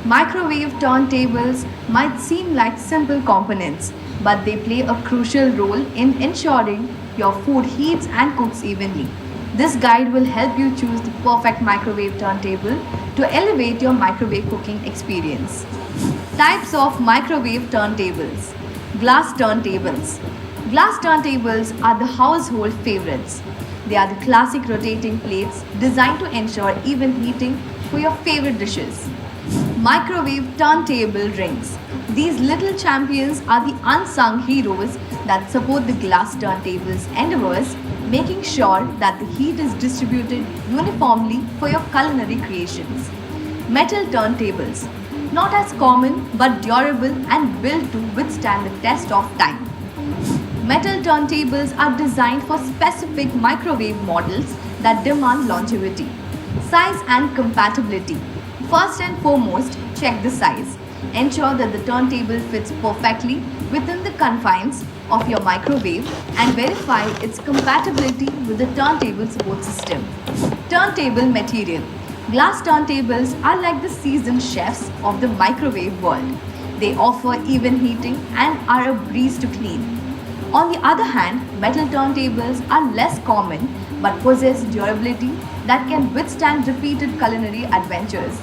Microwave turntables might seem like simple components, but they play a crucial role in ensuring your food heats and cooks evenly. This guide will help you choose the perfect microwave turntable to elevate your microwave cooking experience. Types of microwave turntables. Glass turntables. Glass turntables are the household favorites. They are the classic rotating plates designed to ensure even heating for your favorite dishes. Microwave turntable rings. These little champions are the unsung heroes that support the glass turntable's endeavors, making sure that the heat is distributed uniformly for your culinary creations. Metal turntables. Not as common but durable and built to withstand the test of time. Metal turntables are designed for specific microwave models that demand longevity. Size and compatibility. First and foremost, check the size. Ensure that the turntable fits perfectly within the confines of your microwave and verify its compatibility with the turntable support system. Turntable material. Glass turntables are like the seasoned chefs of the microwave world. They offer even heating and are a breeze to clean. On the other hand, metal turntables are less common but possess durability that can withstand repeated culinary adventures.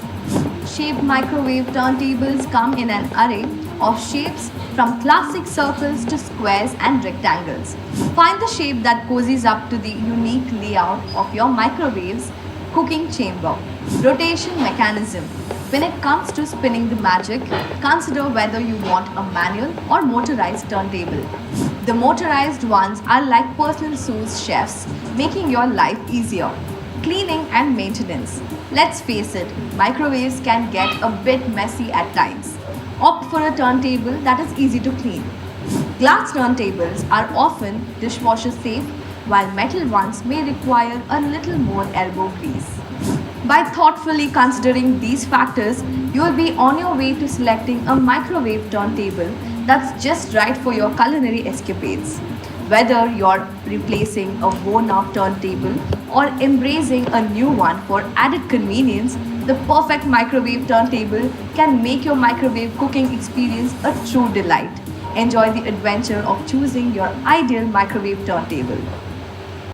Shaped microwave turntables come in an array of shapes from classic circles to squares and rectangles. Find the shape that cozies up to the unique layout of your microwave's cooking chamber. Rotation mechanism. When it comes to spinning the magic, consider whether you want a manual or motorized turntable. The motorized ones are like personal sous chefs, making your life easier. Cleaning and maintenance. Let's face it, microwaves can get a bit messy at times. Opt for a turntable that is easy to clean. Glass turntables are often dishwasher safe, while metal ones may require a little more elbow grease. By thoughtfully considering these factors, you will be on your way to selecting a microwave turntable that's just right for your culinary escapades. Whether you're replacing a worn out turntable or embracing a new one for added convenience, the perfect microwave turntable can make your microwave cooking experience a true delight. Enjoy the adventure of choosing your ideal microwave turntable.